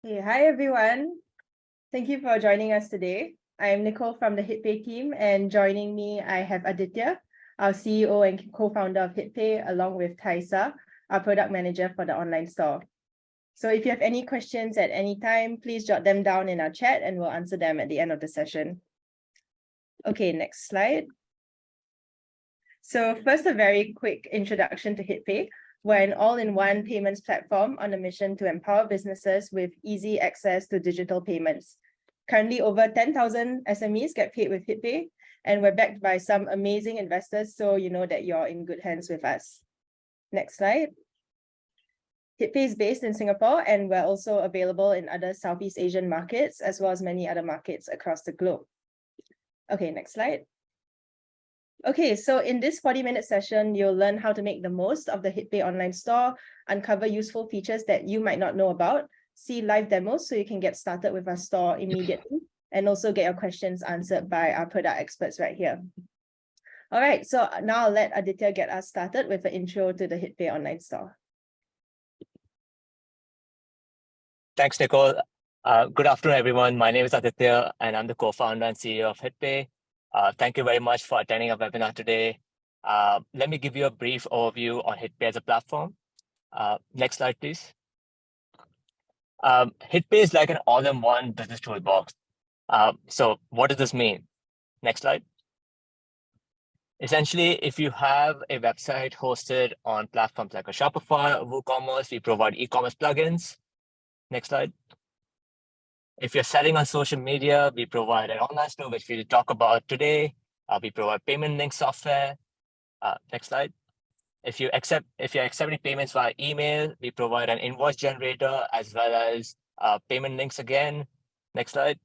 Hey, hi everyone. Thank you for joining us today. I'm Nicole from the HitPay team, and joining me, I have Aditya, our CEO and co-founder of HitPay, along with Thaisa, our product manager for the online store. So if you have any questions at any time, please jot them down in our chat and we'll answer them at the end of the session. Okay, next slide. So first, a very quick introduction to HitPay. We're an all-in-one payments platform on a mission to empower businesses with easy access to digital payments. Currently, over 10,000 SMEs get paid with HitPay, and we're backed by some amazing investors, so you know that you're in good hands with us. Next slide. HitPay is based in Singapore, and we're also available in other Southeast Asian markets, as well as many other markets across the globe. Okay, next slide. Okay, so in this 40-minute session, you'll learn how to make the most of the HitPay online store, uncover useful features that you might not know about, see live demos so you can get started with our store immediately, and also get your questions answered by our product experts right here. All right, so now I'll let Aditya get us started with an intro to the HitPay online store. Thanks, Nicole. Good afternoon, everyone. My name is Aditya, and I'm the co-founder and CEO of HitPay. Thank you very much for attending our webinar today. Let me give you a brief overview on HitPay as a platform. Next slide, please. HitPay is like an all-in-one business toolbox. So what does this mean? Next slide. Essentially, if you have a website hosted on platforms like a Shopify or WooCommerce, we provide e-commerce plugins. Next slide. If you're selling on social media, we provide an online store, which we'll talk about today. We provide payment link software. Next slide. If you're accepting payments via email, we provide an invoice generator as well as payment links again. Next slide.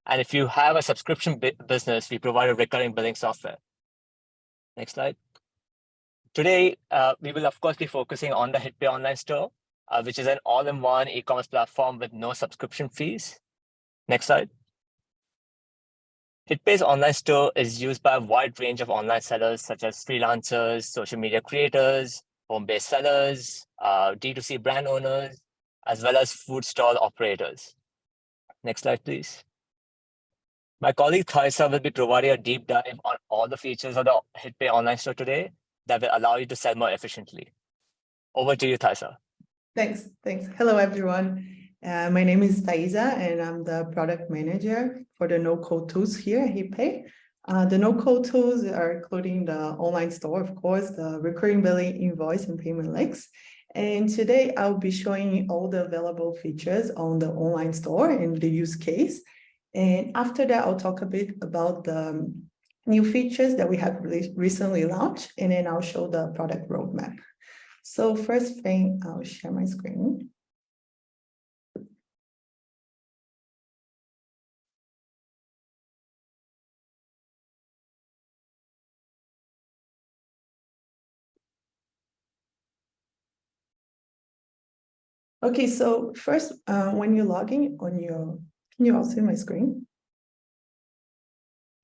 And if you have a subscription business, we provide a recurring billing software. Next slide. Today, we will of course be focusing on the HitPay online store, which is an all-in-one e-commerce platform with no subscription fees. Next slide. HitPay's online store is used by a wide range of online sellers such as freelancers, social media creators, home-based sellers, D2C brand owners, as well as food stall operators. Next slide, please. My colleague Thaisa will be providing a deep dive on all the features of the HitPay online store today that will allow you to sell more efficiently. Over to you, Thaisa. Thanks. Hello, everyone. My name is Thaisa, and I'm the product manager for the no-code tools here at HitPay. The no-code tools are including the online store, of course, the recurring billing, invoice, and payment links. And today I'll be showing you all the available features on the online store and the use case. And after that, I'll talk a bit about the new features that we have recently launched, and then I'll show the product roadmap. So first thing, I'll share my screen. Okay, so first, when you're logging on your, can you all see my screen?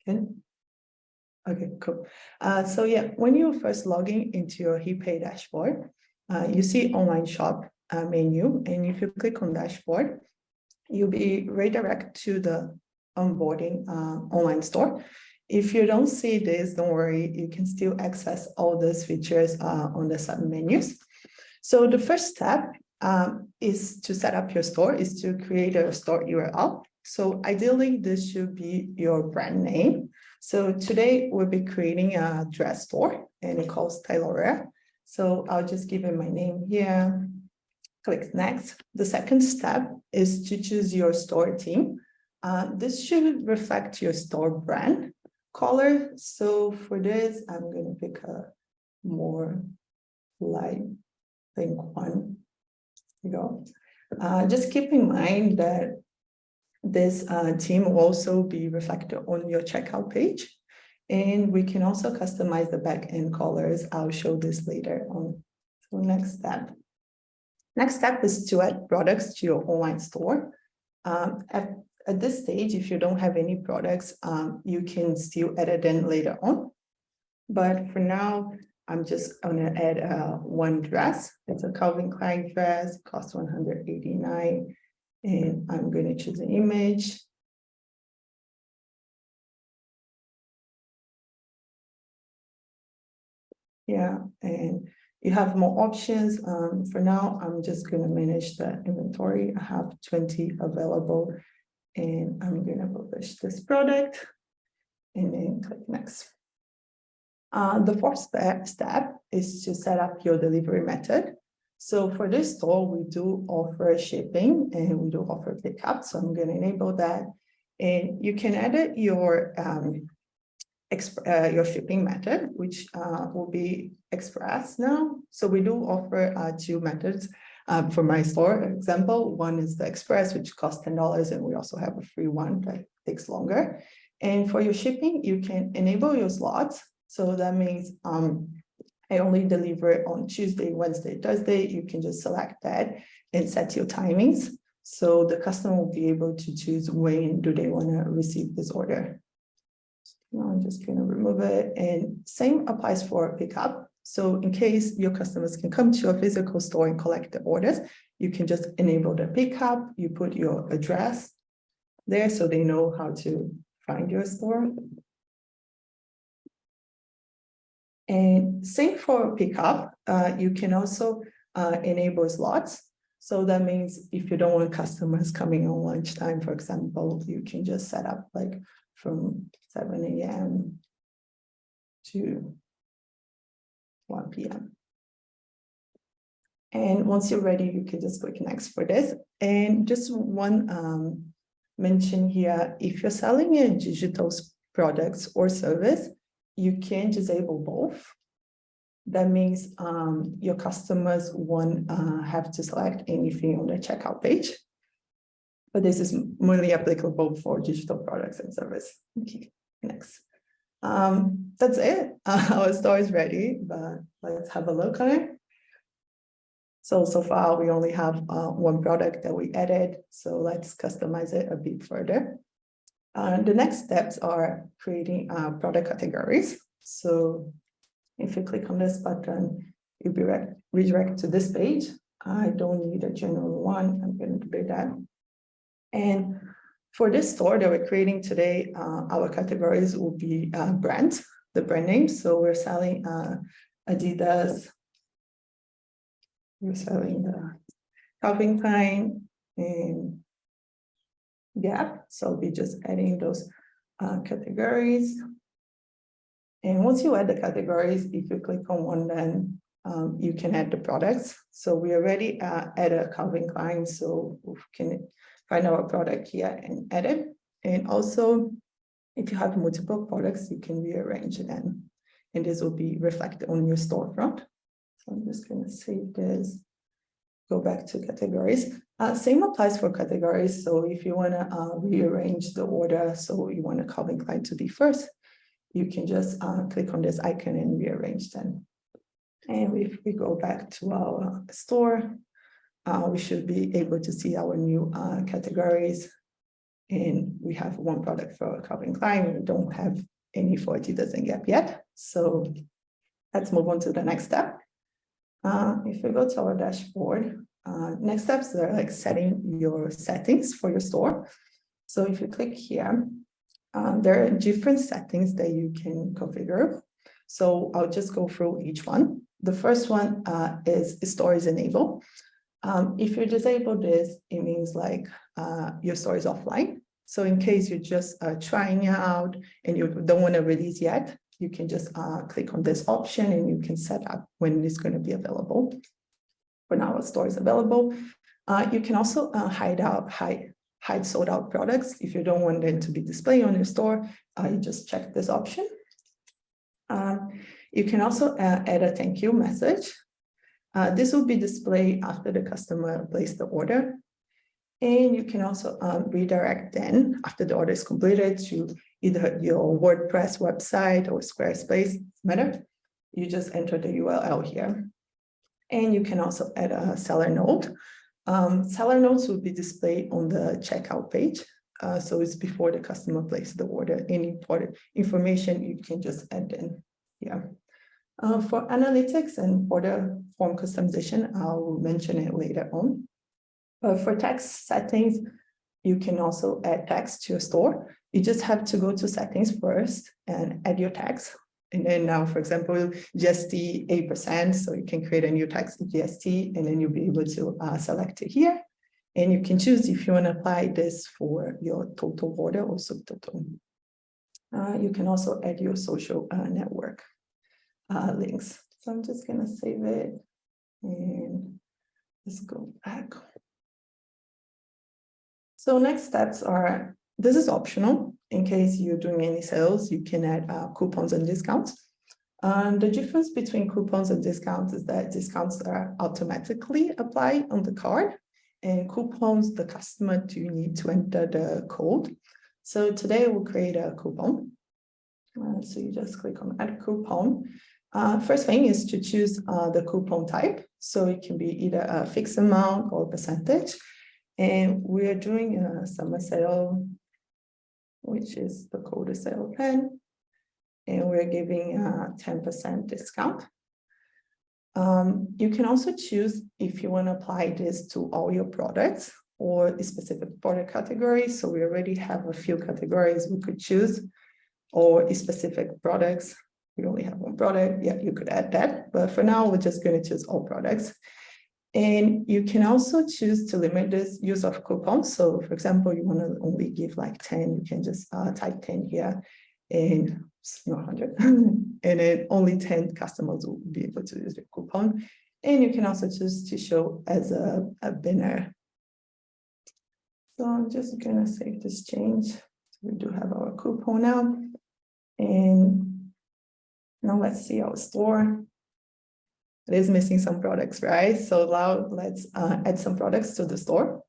Okay, cool. So yeah, when you're first logging into your HitPay dashboard, you see online shop menu, and if you click on dashboard, you'll be redirected to the onboarding online store. If you don't see this, don't worry, you can still access all those features on the sub menus. So the first step is to set up your store, is to create a store URL. So ideally, this should be your brand name. So today we'll be creating a dress store, and it calls Taylor. So I'll just give it my name here. Click next. The second step is to choose your store theme. This should reflect your store brand color. So for this, I'm going to pick a more light pink one. Here you go. Just keep in mind that this theme will also be reflected on your checkout page. And we can also customize the backend colors. I'll show this later on. So next step. Next step is to add products to your online store. At this stage, if you don't have any products, you can still edit them later on. But for now, I'm just going to add one dress. It's a Calvin Klein dress, costs $189. And I'm going to choose an image. Yeah, and you have more options. For now, I'm just going to manage the inventory. I have 20 available, and I'm going to publish this product and then click next. The fourth step is to set up your delivery method. So for this store, we do offer shipping and we do offer pickup. So I'm going to enable that. And you can edit your shipping method, which will be express now. So we do offer two methods for my store example. One is the express, which costs $10, and we also have a free one that takes longer. And for your shipping, you can enable your slots. So that means I only deliver on Tuesday, Wednesday, Thursday. You can just select that and set your timings. So the customer will be able to choose when do they want to receive this order. Now I'm just going to remove it, and same applies for pickup. So in case your customers can come to your physical store and collect the orders, you can just enable the pickup. You put your address there so they know how to find your store. And same for pickup, you can also enable slots. So that means if you don't want customers coming on lunchtime, for example, you can just set up like from 7 a.m. to 1 p.m. And once you're ready, you can just click next for this. And just one mention here, if you're selling a digital products or service, you can disable both. That means your customers won't have to select anything on the checkout page. But this is mainly applicable for digital products and service. Okay, next. That's it. Our store is ready, but let's have a look on it. So far we only have one product that we added. So let's customize it a bit further. The next steps are creating product categories. So if you click on this button, you'll be redirected to this page. I don't need a general one. I'm going to do that. And for this store that we're creating today, our categories will be brands, the brand names. So we're selling Adidas, we're selling Calvin Klein and Gap. So I'll be just adding those categories. And once you add the categories, if you click on one, then you can add the products. So we already added Calvin Klein, so we can find our product here and add it. And also, if you have multiple products, you can rearrange them, and this will be reflected on your storefront. So I'm just going to save this, go back to categories. Same applies for categories. So if you want to rearrange the order, so you want a Calvin Klein to be first, you can just click on this icon and rearrange them. And if we go back to our store, we should be able to see our new categories. And we have one product for Calvin Klein. We don't have any for Adidas and Gap yet. So let's move on to the next step. If we go to our dashboard, next steps are like setting your settings for your store. So if you click here, there are different settings that you can configure. So I'll just go through each one. The first one is store is enabled. If you disable this, it means like your store is offline. So in case you're just trying it out and you don't want to release yet, you can just click on this option and you can set up when it's going to be available. For now, our store is available. You can also hide sold out products. If you don't want them to be displayed on your store, you just check this option. You can also add a thank you message. This will be displayed after the customer placed the order. And you can also redirect then after the order is completed to either your WordPress website or Squarespace, matter. You just enter the URL here. And you can also add a seller note. Seller notes will be displayed on the checkout page. So it's before the customer places the order. Any important information you can just add in here. For analytics and order form customization, I'll mention it later on. For text settings, you can also add text to your store. You just have to go to settings first and add your text. And then now, for example, GST 8%, so you can create a new text GST, and then you'll be able to select it here. And you can choose if you want to apply this for your total order or subtotal. You can also add your social network links. So I'm just going to save it and let's go back. So next steps are, this is optional. In case you're doing any sales, you can add coupons and discounts. The difference between coupons and discounts is that discounts are automatically applied on the card, and coupons, the customer do need to enter the code. So today we'll create a coupon. So you just click on add coupon. First thing is to choose the coupon type. So it can be either a fixed amount or percentage. And we're doing a summer sale, which is the code is sale 10. And we're giving a 10% discount. You can also choose if you want to apply this to all your products or a specific product category. So we already have a few categories we could choose, or specific products. We only have one product. Yeah, you could add that. But for now, we're just going to choose all products. And you can also choose to limit this use of coupons. So for example, you want to only give like 10, you can just type 10 here and it's not 100. And then only 10 customers will be able to use the coupon. And you can also choose to show as a banner. So I'm just going to save this change. So we do have our coupon now. And now let's see our store. It is missing some products, right? So now let's add some products to the store.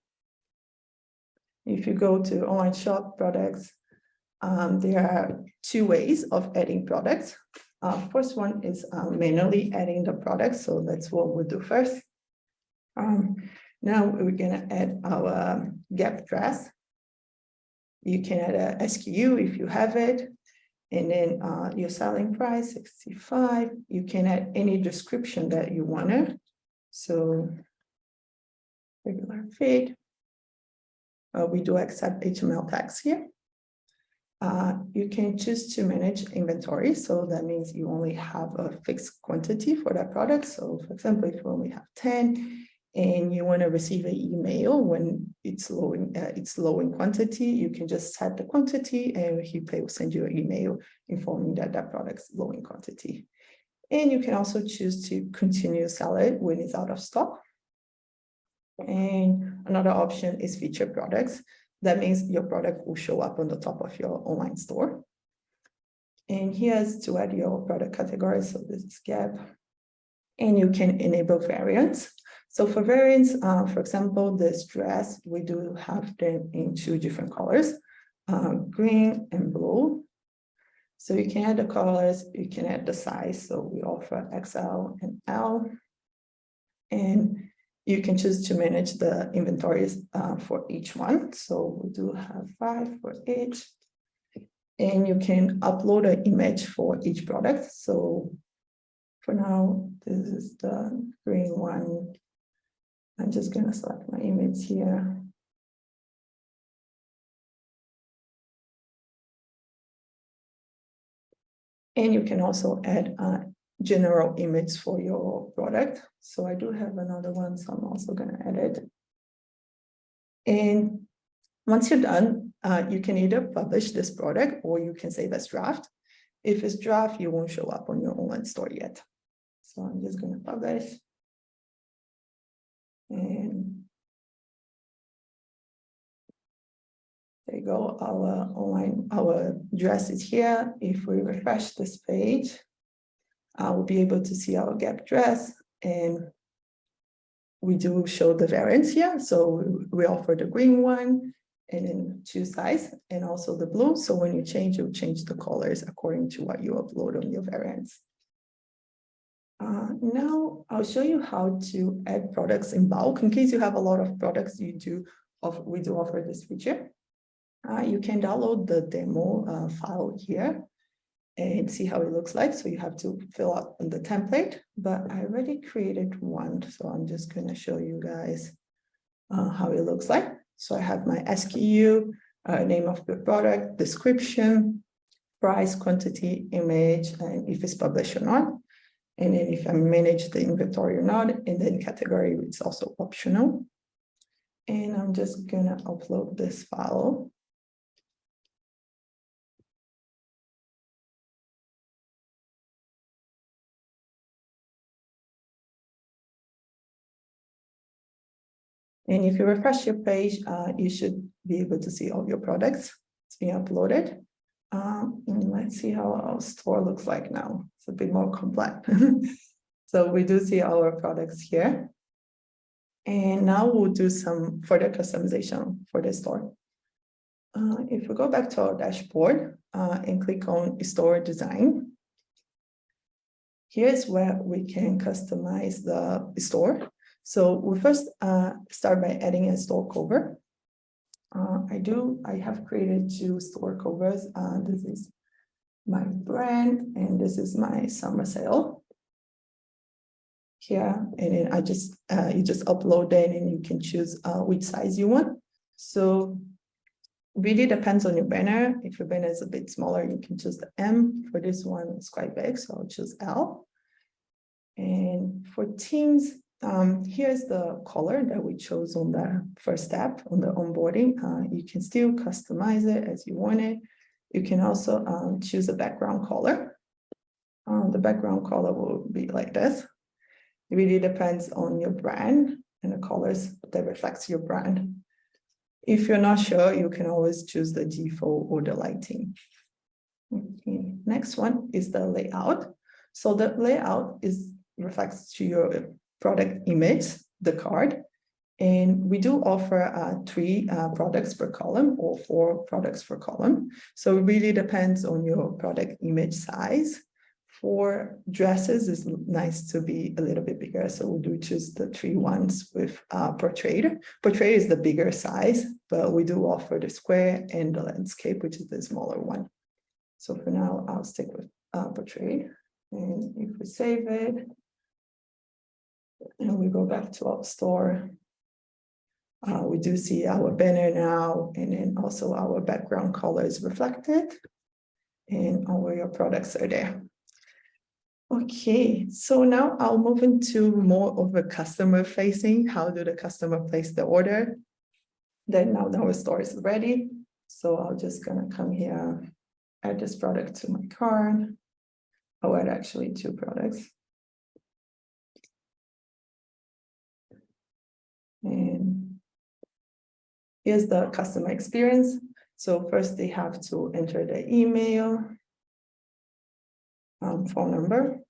If you go to online shop products, there are two ways of adding products. First one is manually adding the products. So that's what we'll do first. Now we're gonna add our gap dress. You can add a SKU if you have it. And then your selling price, 65. You can add any description that you wanted. So regular fit. We do accept HTML tags here. You can choose to manage inventory. So that means you only have a fixed quantity for that product. So for example, if you only have 10 and you want to receive an email when it's low in quantity, you can just set the quantity and HitPay will send you an email informing that that product's low in quantity. And you can also choose to continue sell it when it's out of stock. And another option is featured products. That means your product will show up on the top of your online store. And here's to add your product category. So this is Gap. And you can enable variants. So for variants, for example, this dress, we do have them in two different colors, green and blue. So you can add the colors, you can add the size. So we offer XL and L. And you can choose to manage the inventories for each one. So we do have 5 for each. And you can upload an image for each product. So for now, this is the green one. I'm just going to select my image here. And you can also add a general image for your product. So I do have another one, so I'm also going to add it. And once you're done, you can either publish this product or you can save as draft. If it's draft, you won't show up on your online store yet. So I'm just going to publish. And there you go, our dress is here. If we refresh this page, we'll be able to see our Gap dress, and we do show the variants here. So we offer the green one and then 2 size and also the blue. So when you change, you'll change the colors according to what you upload on your variants. Now I'll show you how to add products in bulk. In case you have a lot of products, we do offer this feature. You can download the demo file here and see how it looks like. So you have to fill out the template, but I already created one. So I'm just going to show you guys how it looks like. So I have my SKU, name of the product, description, price, quantity, image, and if it's published or not. And then if I manage the inventory or not, and then category, it's also optional. And I'm just gonna upload this file. And if you refresh your page, you should be able to see all your products. It's being uploaded. And let's see how our store looks like now. It's a bit more complex. So we do see our products here. And now we'll do some further customization for the store. If we go back to our dashboard and click on store design, here's where we can customize the store. So we first start by adding a store cover. I have created 2 store covers. This is my brand and this is my summer sale. Here, and then you just upload it and you can choose which size you want. So really depends on your banner. If your banner is a bit smaller, you can choose the M. For this one, it's quite big, so I'll choose L. And for teams, here's the color that we chose on the first step on the onboarding. You can still customize it as you want it. You can also choose a background color. The background color will be like this. It really depends on your brand and the colors that reflects your brand. If you're not sure, you can always choose the default or the lighting. Okay. Next one is the layout. So the layout reflects to your product image, the card. And we do offer 3 products per column or 4 products per column. So it really depends on your product image size. For dresses, it's nice to be a little bit bigger. So we do choose the 3 ones with portrait. Portrait is the bigger size, but we do offer the square and the landscape, which is the smaller one. So for now, I'll stick with portrait. And if we save it, and we go back to our store, we do see our banner now, and then also our background color is reflected, and all your products are there. Okay, so now I'll move into more of a customer facing. How do the customer place the order? Then now our store is ready. So I'm just gonna come here, add this product to my cart. I'll add actually 2 products. And here's the customer experience. So first they have to enter the email, phone number,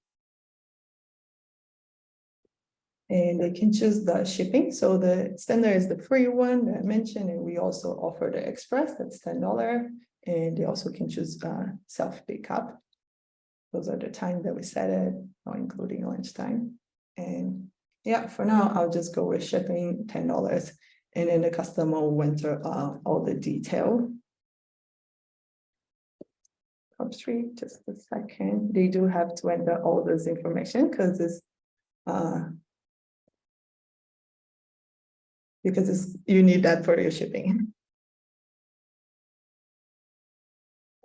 and they can choose the shipping. So the standard is the free one that I mentioned, and we also offer the express, that's $10, and they also can choose self pickup. Those are the time that we set it, not including lunchtime. And yeah, for now, I'll just go with shipping, $10, and then the customer will enter all the detail. Upstream, just a second. They do have to enter all this information because you need that for your shipping.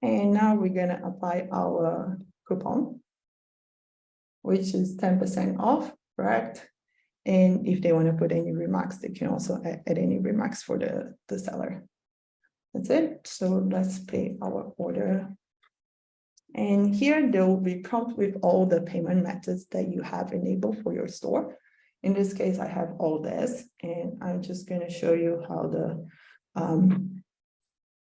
And now we're gonna apply our coupon, which is 10% off, correct? And if they want to put any remarks, they can also add any remarks for the seller. That's it. So let's pay our order. And here there will be prompt with all the payment methods that you have enabled for your store. In this case, I have all this, and I'm just going to show you how the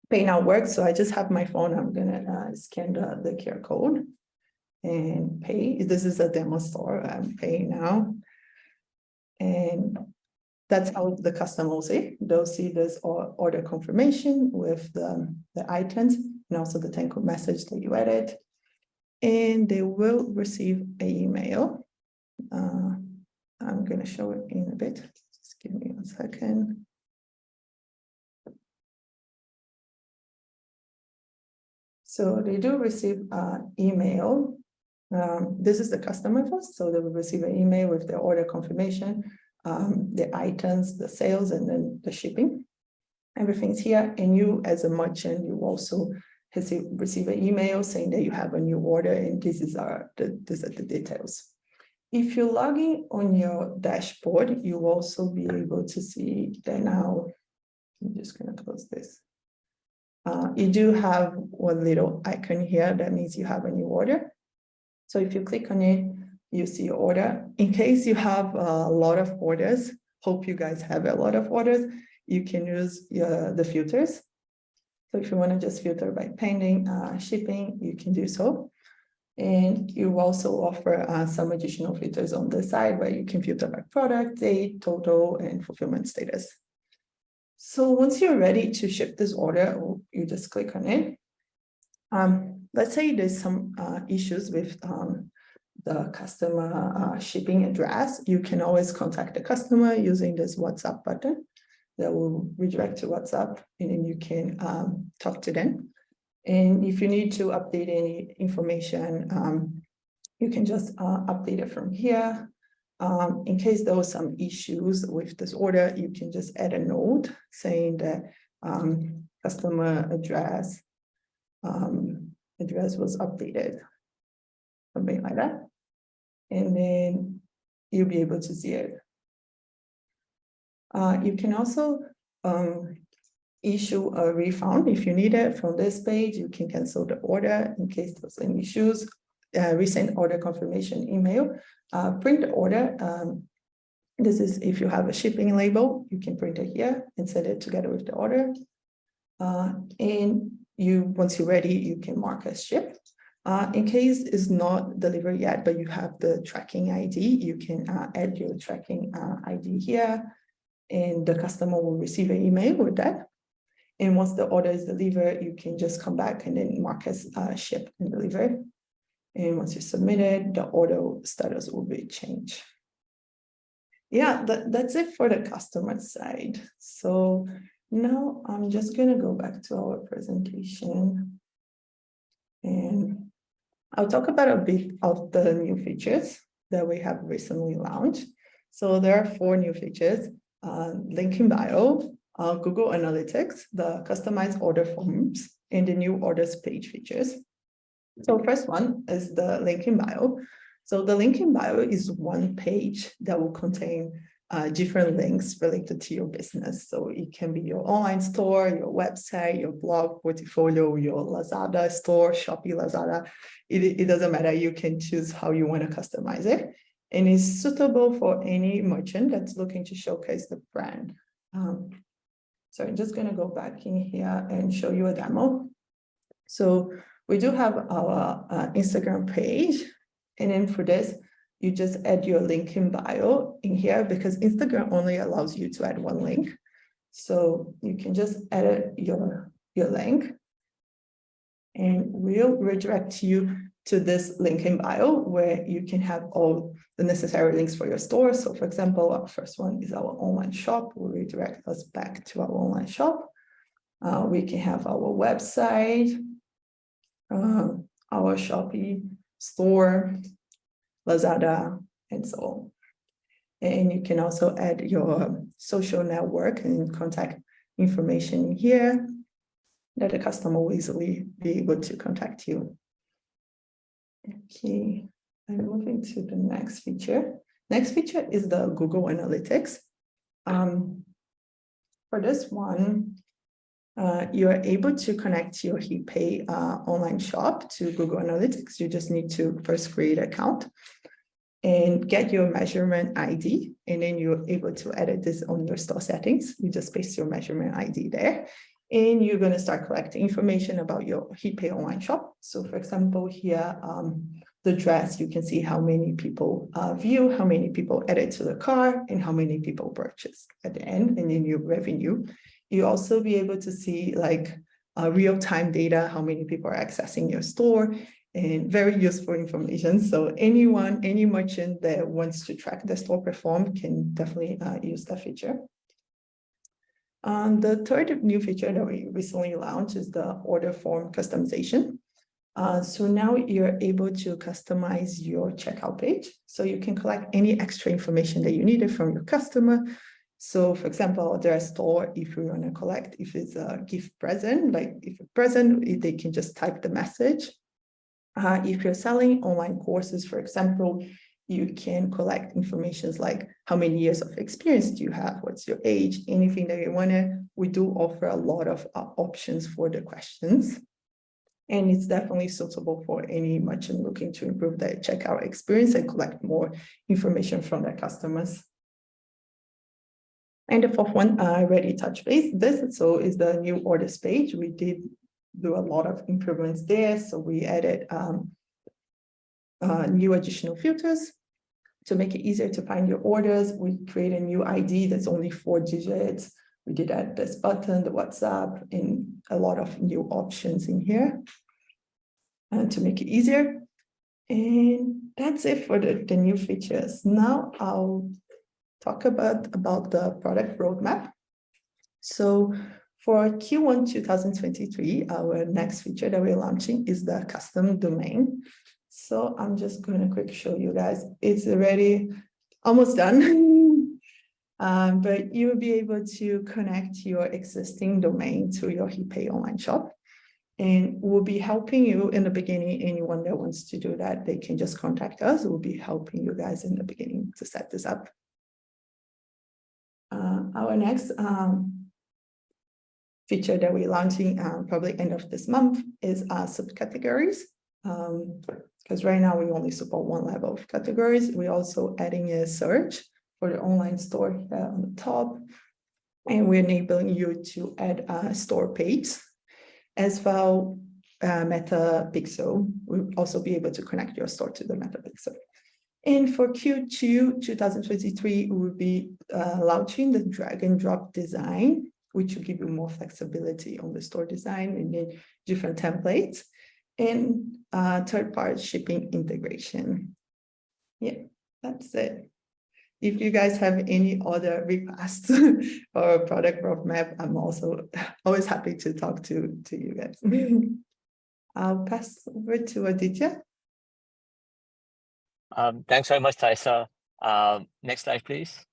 pay now works. So I just have my phone. I'm going to scan the QR code and pay. This is a demo store. I'm paying now. And that's how the customer will see. They'll see this order confirmation with the items and also the thank you message that you added. And they will receive an email. I'm going to show it in a bit. Just give me 1 second. So they do receive an email. This is the customer first, so they will receive an email with the order confirmation. the items, the sales, and then the shipping. Everything's here. And you as a merchant, you also receive an email saying that you have a new order and these are the details. If you log in on your dashboard, you will also be able to see that now. I'm just going to close this. You do have one little icon here that means you have a new order. So if you click on it, you see your order. In case you have a lot of orders, hope you guys have a lot of orders, you can use the filters. So if you want to just filter by pending, shipping, you can do so. And you also offer some additional filters on the side where you can filter by product, date, total, and fulfillment status. So once you're ready to ship this order, you just click on it. Let's say there's some issues with the customer shipping address. You can always contact the customer using this WhatsApp button that will redirect to WhatsApp, and then you can talk to them. And if you need to update any information, you can just update it from here. In case there was some issues with this order, you can just add a note saying that customer address was updated, something like that. And then you'll be able to see it. You can also issue a refund if you need it from this page. You can cancel the order in case there's any issues. Resend order confirmation email. Print the order. This is if you have a shipping label, you can print it here and send it together with the order. And once you're ready, you can mark as shipped. In case it's not delivered yet, but you have the tracking ID, you can add your tracking ID here, and the customer will receive an email with that. And once the order is delivered, you can just come back and then mark as shipped and delivered. And once you submit it, the order status will be changed. Yeah, that's it for the customer side. So now I'm just going to go back to our presentation. And I'll talk about a bit of the new features that we have recently launched. So there are 4 new features: link in bio, Google Analytics, the customized order forms, and the new orders page features. So first one is the link in bio. So the link in bio is one page that will contain different links related to your business. So it can be your online store, your website, your blog, portfolio, your Lazada store, Shopee Lazada. It doesn't matter. You can choose how you want to customize it. And it's suitable for any merchant that's looking to showcase the brand. So I'm just going to go back in here and show you a demo. So we do have our Instagram page. And then for this, you just add your link in bio in here because Instagram only allows you to add one link. So you can just edit your link and we'll redirect you to this link in bio where you can have all the necessary links for your store. So for example, our first one is our online shop. Will redirect us back to our online shop. We can have our website, our Shopee store, Lazada, and so on. And you can also add your social network and contact information here that the customer will easily be able to contact you. Okay, I'm moving to the next feature. Next feature is the Google Analytics. For this one, you are able to connect your HitPay online shop to Google Analytics. You just need to first create an account and get your measurement ID, and then you're able to edit this on your store settings. You just paste your measurement ID there, and you're going to start collecting information about your HitPay online shop. So for example, here, the dress, you can see how many people view, how many people added to the cart, and how many people purchase at the end, and then your revenue. You also be able to see like real-time data, how many people are accessing your store, and very useful information. So anyone, any merchant that wants to track the store perform can definitely use that feature. The third new feature that we recently launched is the order form customization. So now you're able to customize your checkout page. So you can collect any extra information that you needed from your customer. So for example, their store, if you want to collect, if it's a gift present, like if a present, they can just type the message. If you're selling online courses, for example, you can collect information like how many years of experience do you have, what's your age, anything that you want to. We do offer a lot of options for the questions. And it's definitely suitable for any merchant looking to improve their checkout experience and collect more information from their customers. And the fourth one, I already touched base this, so is the new orders page. We did do a lot of improvements there. So we added new additional filters to make it easier to find your orders. We created a new ID that's only 4 digits. We did add this button, the WhatsApp, and a lot of new options in here to make it easier. And that's it for the new features. Now I'll talk about the product roadmap. So for Q1 2023, our next feature that we're launching is the custom domain. So I'm just going to quick show you guys. It's already almost done. But you'll be able to connect your existing domain to your HitPay online shop. And we'll be helping you in the beginning. Anyone that wants to do that, they can just contact us. We'll be helping you guys in the beginning to set this up. Our next feature that we're launching probably end of this month is subcategories. Because right now we only support one level of categories. We're also adding a search for the online store here on the top. And we're enabling you to add a store page. As well, Meta Pixel will also be able to connect your store to the Meta Pixel. And for Q2 2023, we will be launching the drag and drop design, which will give you more flexibility on the store design and then different templates, and third-party shipping integration. Yeah, that's it. If you guys have any other requests or product roadmap, I'm also always happy to talk to you guys. I'll pass over to Aditya. Thanks very much, Thaisa. Next slide, please.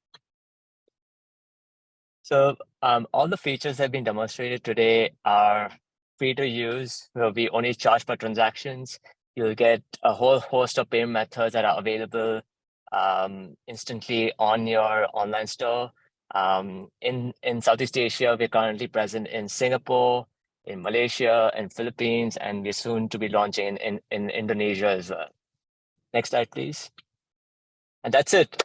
So all the features that have been demonstrated today are free to use. We only charge per transactions. You'll get a whole host of payment methods that are available instantly on your online store. In Southeast Asia, we're currently present in Singapore, in Malaysia, and Philippines, and we're soon to be launching in Indonesia as well. Next slide, please. And that's it.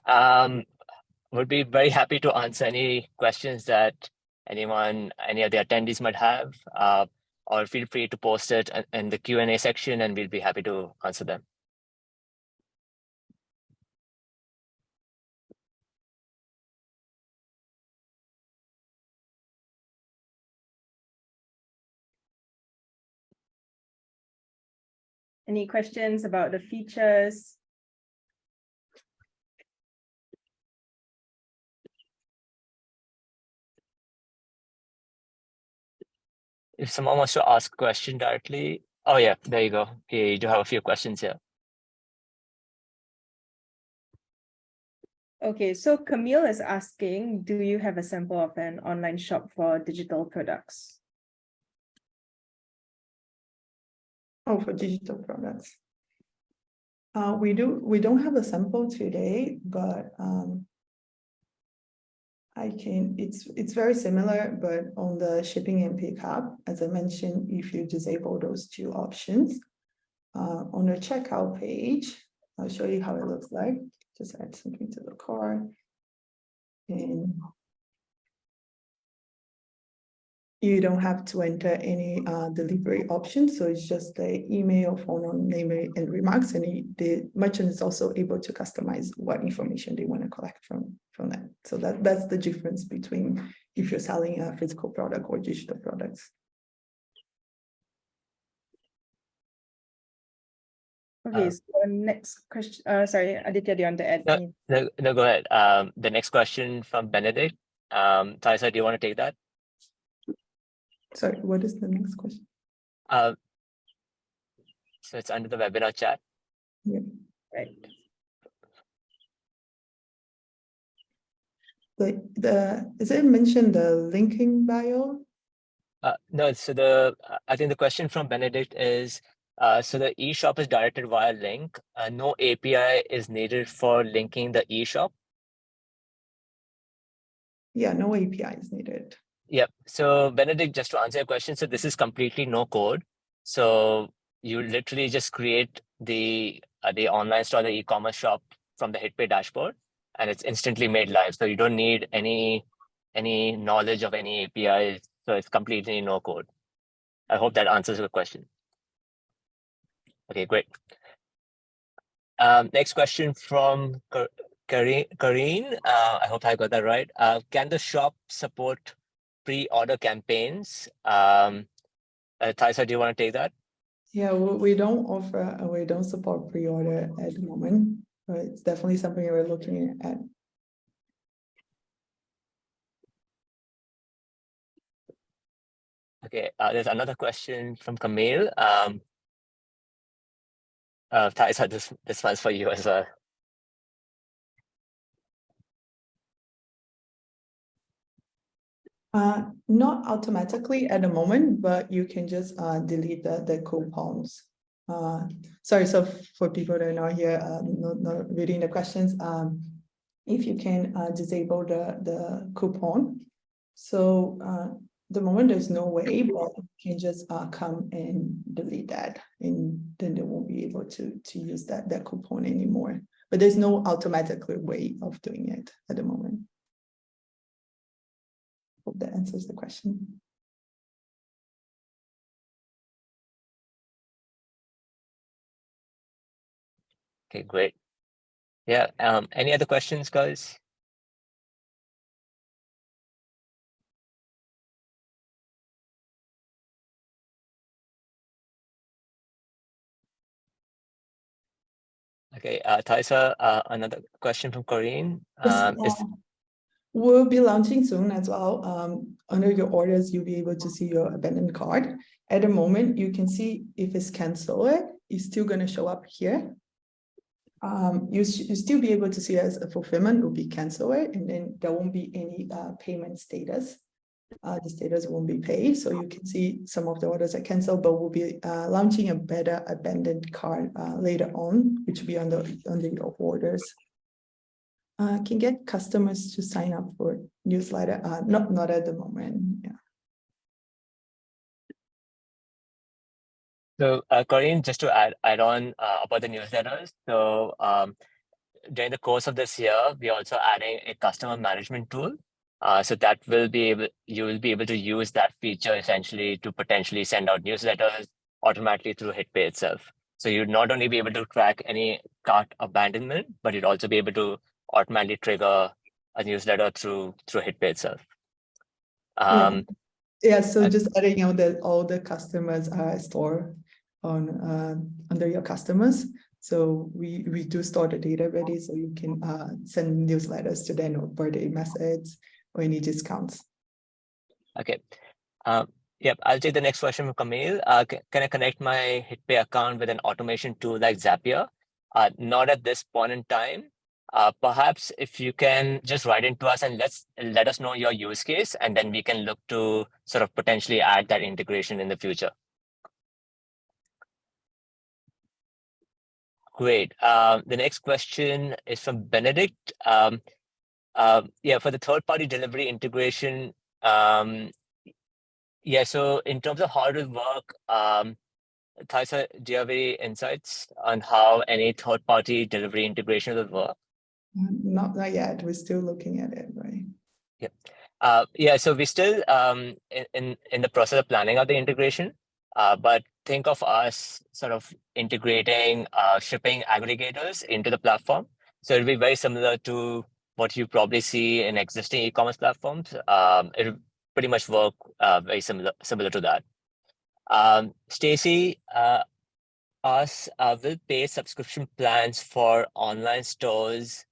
Would be very happy to answer any questions that any of the attendees might have, or feel free to post it in the Q&A section, and we'll be happy to answer them. Any questions about the features? If someone wants to ask a question directly, oh yeah, there you go. You do have a few questions here. Okay, so Camille is asking, do you have a sample of an online shop for digital products? Oh, for digital products. We don't have a sample today, but it's very similar, but on the shipping and pickup, as I mentioned, if you disable those two options, on the checkout page, I'll show you how it looks like. Just add something to the cart, and you don't have to enter any delivery options. So it's just the email, phone name, and remarks. And the merchant is also able to customize what information they want to collect from that. So that's the difference between if you're selling a physical product or digital products. Okay, so next question. Sorry, Aditya, do you want to add? No, go ahead. The next question from Benedict. Thaisa, do you want to take that? Sorry, what is the next question? So it's under the webinar chat. Right. Is it mentioned the linking bio? No, so I think the question from Benedict is, so the eShop is directed via link. No API is needed for linking the eShop. Yeah, no API is needed. Yep. So Benedict, just to answer your question, so this is completely no code. So you literally just create the online store, the e-commerce shop from the HitPay dashboard, and it's instantly made live. So you don't need any knowledge of any APIs. So it's completely no code. I hope that answers your question. Okay, great. Next question from Kareen. I hope I got that right. Can the shop support pre-order campaigns? Thaisa, do you want to take that? Yeah, we don't offer, we don't support pre-order at the moment, but it's definitely something we're looking at. Okay, there's another question from Camille. Thaisa, this one's for you as well. Not automatically at the moment, but you can just delete the coupons. Sorry, so for people that are not here, not reading the questions, if you can disable the coupon. So the moment there's no way, but you can just come and delete that, and then they won't be able to use that coupon anymore. But there's no automatic way of doing it at the moment. Hope that answers the question. Okay, great. Yeah. Any other questions, guys? Okay, Thaisa, another question from Corinne. We'll be launching soon as well. Under your orders, you'll be able to see your abandoned cart. At the moment, you can see if it's canceled, it's still going to show up here. You still be able to see as a fulfillment will be canceled, and then there won't be any payment status. The status won't be paid, so you can see some of the orders are canceled, but we'll be launching a better abandoned cart later on, which will be under your orders. Can get customers to sign up for newsletter. Not at the moment. Yeah. So, Corinne, just to add on about the newsletters. So, during the course of this year, we're also adding a customer management tool. So that you will be able to use that feature essentially to potentially send out newsletters automatically through HitPay itself. So you'd not only be able to track any cart abandonment, but you'd also be able to automatically trigger a newsletter through HitPay itself. Yeah, so just adding out that all the customers are stored on under your customers. So we do store the data ready, so you can send newsletters to them or birthday message or any discounts. Okay. Yep, I'll take the next question from Camille. Can I connect my HitPay account with an automation tool like Zapier? Not at this point in time. Perhaps if you can just write into us and let us know your use case, and then we can look to sort of potentially add that integration in the future. Great. The next question is from Benedict. Yeah, for the third-party delivery integration. Yeah, so in terms of how it will work, Thaisa, do you have any insights on how any third-party delivery integration will work? Not yet. We're still looking at it, right? Yeah. Yeah. So we're still in the process of planning out the integration. But think of us sort of integrating shipping aggregators into the platform. So it'll be very similar to what you probably see in existing e-commerce platforms. It'll pretty much work very similar to that. Stacy asks, will paid subscription plans for online stores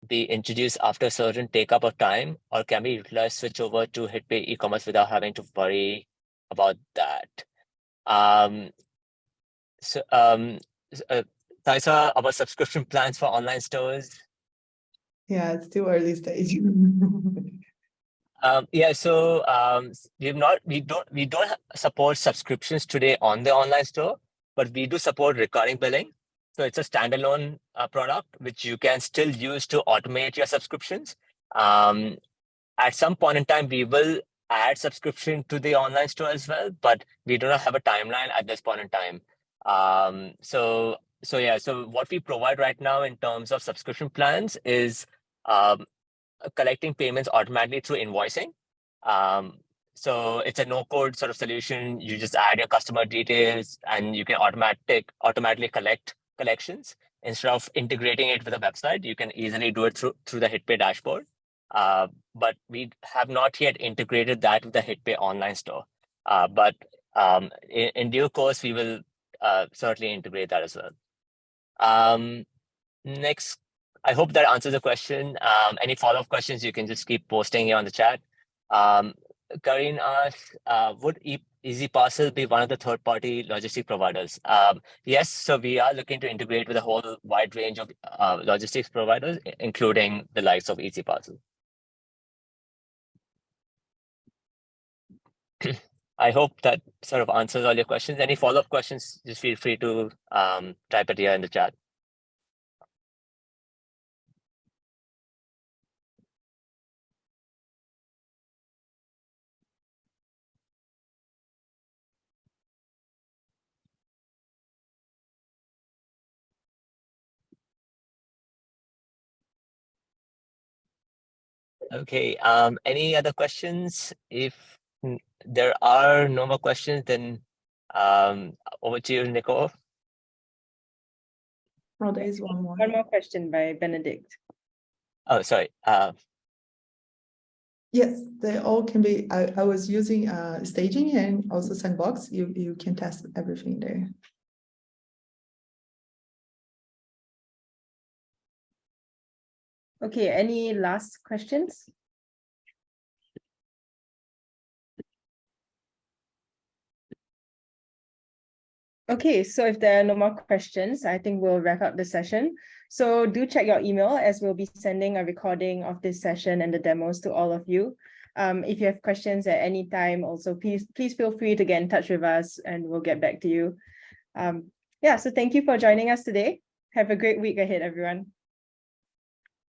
be introduced after a certain take-up of time, or can we utilize switch over to HitPay e-commerce without having to worry about that? So, Taisa, about subscription plans for online stores. Yeah, it's still early stage. Yeah, so we don't support subscriptions today on the online store, but we do support recurring billing. So it's a standalone product which you can still use to automate your subscriptions. At some point in time, we will add subscription to the online store as well, but we do not have a timeline at this point in time. So yeah, so what we provide right now in terms of subscription plans is collecting payments automatically through invoicing. So it's a no-code sort of solution. You just add your customer details, and you can automatically collect collections instead of integrating it with a website. You can easily do it through the HitPay dashboard. But we have not yet integrated that with the HitPay online store. But in due course, we will certainly integrate that as well. Next, I hope that answers the question. Any follow-up questions, you can just keep posting here on the chat. Karine asked, would Easy Parcel be one of the third-party logistic providers? Yes, so we are looking to integrate with a whole wide range of logistics providers, including the likes of Easy Parcel. I hope that sort of answers all your questions. Any follow-up questions, just feel free to type it here in the chat. Okay, any other questions? If there are no more questions, then over to you, Nicole. Oh, there is one more. One more question by Benedict. Oh, sorry. Yes, they all can be. I was using staging and also sandbox. You can test everything there. Okay, any last questions? Okay, so if there are no more questions, I think we'll wrap up the session. So do check your email, as we'll be sending a recording of this session and the demos to all of you. If you have questions at any time, also please feel free to get in touch with us and we'll get back to you. Yeah, so thank you for joining us today. Have a great week ahead, everyone.